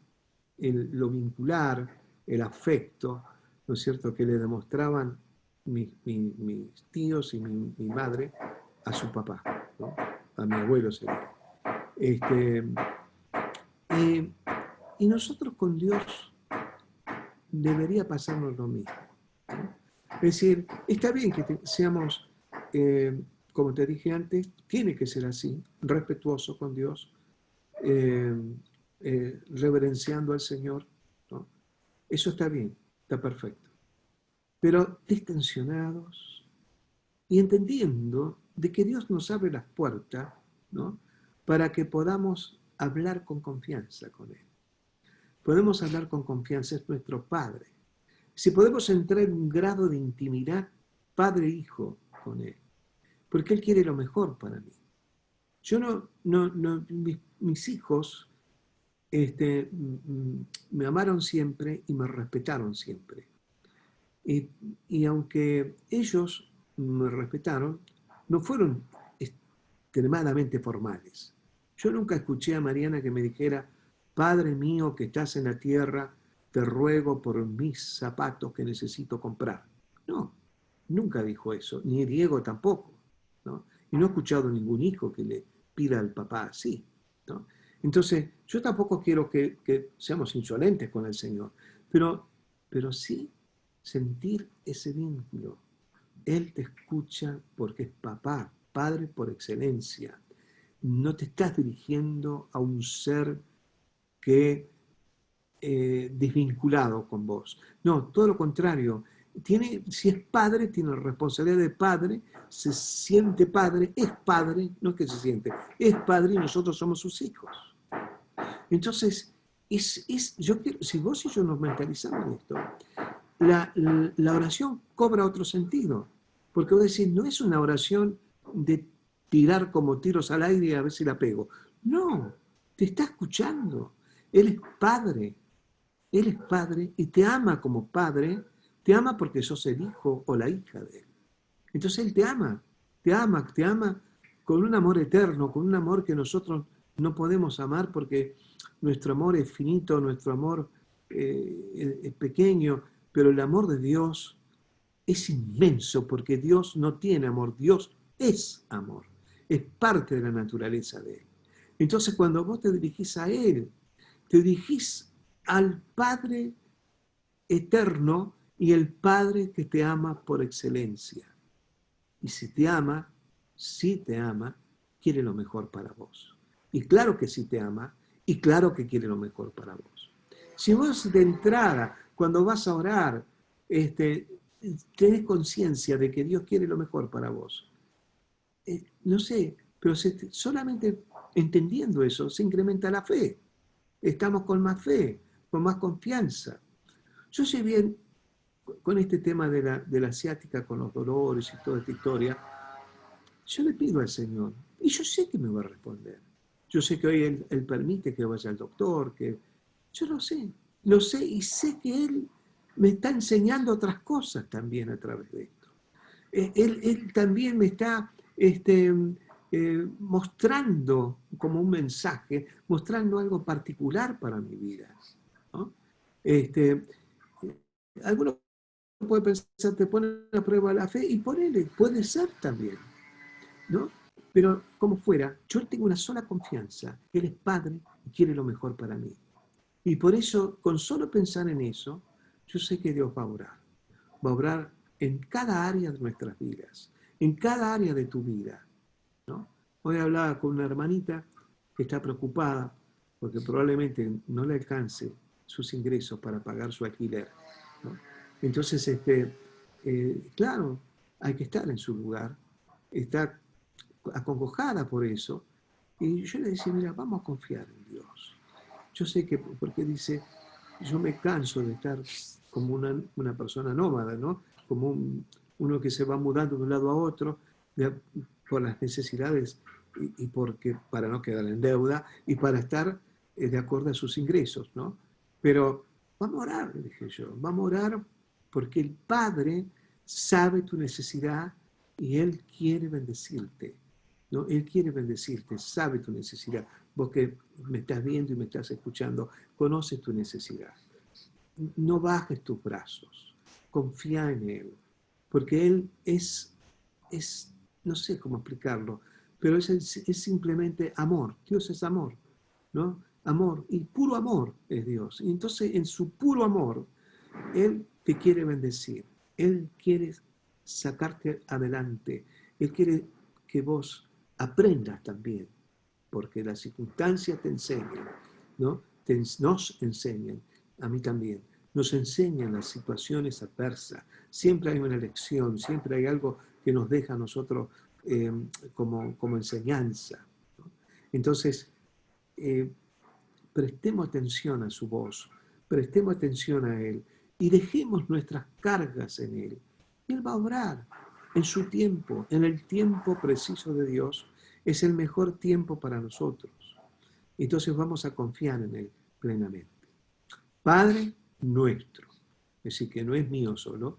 lo vincular, el afecto, ¿no es cierto?, que le demostraban mis tíos y mi madre a su papá, ¿no? A mi abuelo sería. Este, y, y nosotros con Dios debería pasarnos lo mismo, ¿no? Es decir, está bien que seamos, como te dije antes, tiene que ser así, respetuoso con Dios, eh, reverenciando al Señor, ¿no? Eso está bien, está perfecto. Pero distensionados y entendiendo de que Dios nos abre las puertas, ¿no? Para que podamos hablar con confianza con Él. Podemos hablar con confianza, es nuestro Padre. Si podemos entrar en un grado de intimidad Padre-Hijo con Él, porque Él quiere lo mejor para mí. Yo mis hijos me amaron siempre y me respetaron siempre. Y, y aunque ellos me respetaron, no fueron extremadamente formales. Yo nunca escuché a Mariana que me dijera, Padre mío que estás en la tierra, te ruego por mis zapatos que necesito comprar. No, nunca dijo eso, ni Diego tampoco, ¿no? Y no he escuchado ningún hijo que le pida al papá así, ¿no? Entonces, yo tampoco quiero que seamos insolentes con el Señor, pero sí sentir ese vínculo. Él te escucha porque es papá, padre por excelencia. No te estás dirigiendo a un ser que desvinculado con vos. No, todo lo contrario. Si es padre, tiene la responsabilidad de padre, se siente padre, es padre, no es que se siente, es padre y nosotros somos sus hijos. Entonces, yo quiero, si vos y yo nos mentalizamos en esto, la oración cobra otro sentido. Porque vos decís, no es una oración de tirar como tiros al aire y a ver si la pego. No, te está escuchando. Él es padre. Él es padre y te ama como padre. Te ama porque sos el hijo o la hija de él. Entonces él te ama, te ama con un amor eterno, con un amor que nosotros no podemos amar porque nuestro amor es finito, nuestro amor es pequeño, pero el amor de Dios es inmenso porque Dios no tiene amor, Dios es amor, es parte de la naturaleza de Él. Entonces cuando vos te dirigís a Él, te dirigís al Padre eterno y el Padre que te ama por excelencia. Y si te ama, quiere lo mejor para vos. Y claro que sí te ama, y claro que quiere lo mejor para vos. Si vos de entrada, cuando vas a orar, tenés conciencia de que Dios quiere lo mejor para vos, no sé, pero solamente entendiendo eso se incrementa la fe. Estamos con más fe, con más confianza. Yo sé bien, con este tema de la asiática, con los dolores y toda esta historia, yo le pido al Señor, y yo sé que me va a responder. Yo sé que hoy Él permite que vaya al doctor, que yo lo sé y sé que Él me está enseñando otras cosas también a través de esto. Él también me está mostrando como un mensaje, mostrando algo particular para mi vida, ¿no? Este, Algunos pueden pensar, te pone a prueba la fe y ponele, puede ser también, ¿no? Pero como fuera, yo tengo una sola confianza, Él es Padre y quiere lo mejor para mí. Y por eso, con solo pensar en eso, yo sé que Dios va a orar. Va a obrar en cada área de nuestras vidas, en cada área de tu vida, ¿no? Hoy hablaba con una hermanita que está preocupada porque probablemente no le alcance sus ingresos para pagar su alquiler, ¿no? Entonces, claro, hay que estar en su lugar, está acongojada por eso, y yo le decía, mira, vamos a confiar en Dios. Yo sé que, porque dice, yo me canso de estar como una persona nómada, ¿no? Como uno que se va mudando de un lado a otro de, por las necesidades y porque, para no quedar en deuda y para estar de acuerdo a sus ingresos, ¿no? Pero vamos a orar, le dije yo, vamos a orar porque el Padre sabe tu necesidad y Él quiere bendecirte, ¿no? Él quiere bendecirte, sabe tu necesidad. Vos que me estás viendo y me estás escuchando, conoces tu necesidad. No bajes tus brazos, confía en Él, porque Él no sé cómo explicarlo, pero es simplemente amor. Dios es amor, ¿no? Amor, y puro amor es Dios. Y entonces en su puro amor, Él te quiere bendecir, Él quiere sacarte adelante, Él quiere que vos aprendas también, porque las circunstancias te enseñan, ¿no? Nos enseñan, a mí también, nos enseñan las situaciones adversas. Siempre hay una lección, siempre hay algo que nos deja a nosotros como enseñanza, ¿no? Entonces, eh, prestemos atención a su voz, prestemos atención a Él y dejemos nuestras cargas en Él. Y Él va a obrar en su tiempo, en el tiempo preciso de Dios. Es el mejor tiempo para nosotros. Entonces vamos a confiar en Él plenamente. Padre nuestro, es decir, que no es mío solo,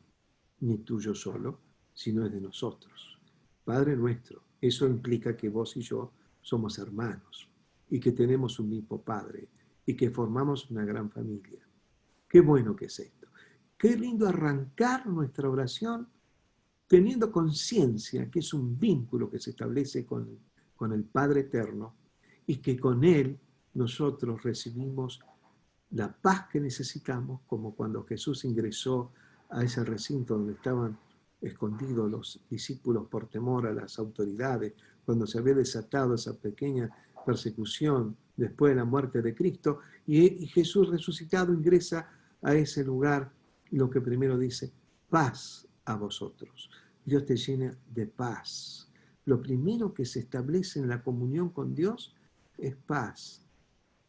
ni tuyo solo, sino es de nosotros. Padre nuestro, eso implica que vos y yo somos hermanos y que tenemos un mismo Padre y que formamos una gran familia. Qué bueno que es esto. Qué lindo arrancar nuestra oración teniendo conciencia que es un vínculo que se establece con el Padre Eterno y que con Él nosotros recibimos la paz que necesitamos, como cuando Jesús ingresó a ese recinto donde estaban escondidos los discípulos por temor a las autoridades, cuando se había desatado esa pequeña persecución después de la muerte de Cristo, y Jesús resucitado ingresa a ese lugar, y lo que primero dice, paz a vosotros. Dios te llena de paz. Lo primero que se establece en la comunión con Dios es paz.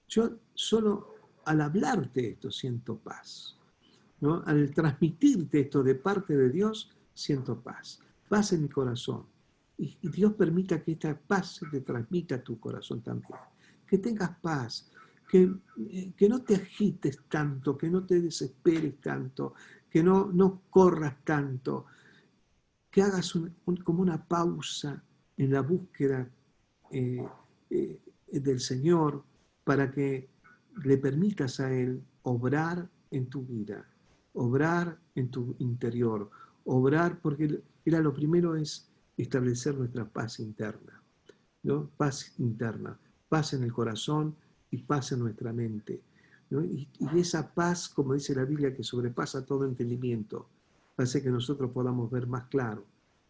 Yo solo al hablarte esto siento paz, ¿no? Al transmitirte esto de parte de Dios, siento paz. Paz en mi corazón. Y Dios permita que esta paz se te transmita a tu corazón también. Que tengas paz, que no te agites tanto, que no te desesperes tanto, que no corras tanto, que hagas como una pausa en la búsqueda del Señor para que le permitas a Él obrar en tu vida, obrar en tu interior, obrar, porque era lo primero es establecer nuestra paz interna, ¿no? Paz interna, paz en el corazón y paz en nuestra mente, ¿no? Y esa paz, como dice la Biblia, que sobrepasa todo entendimiento, hace que nosotros podamos ver más claro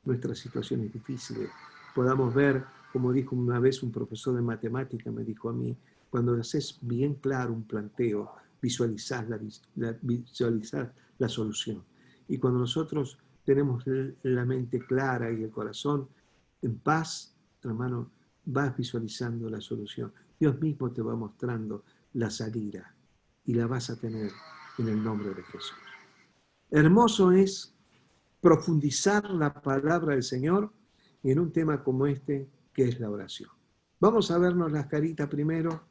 nuestras situaciones difíciles, podamos ver, como dijo una vez un profesor de matemática, me dijo a mí, cuando haces bien claro un planteo, visualizar la solución. Y cuando nosotros tenemos la mente clara y el corazón en paz, hermano, vas visualizando la solución. Dios mismo te va mostrando la salida y la vas a tener en el nombre de Jesús. Hermoso es profundizar la palabra del Señor en un tema como este, que es la oración. Vamos a vernos las caritas primero.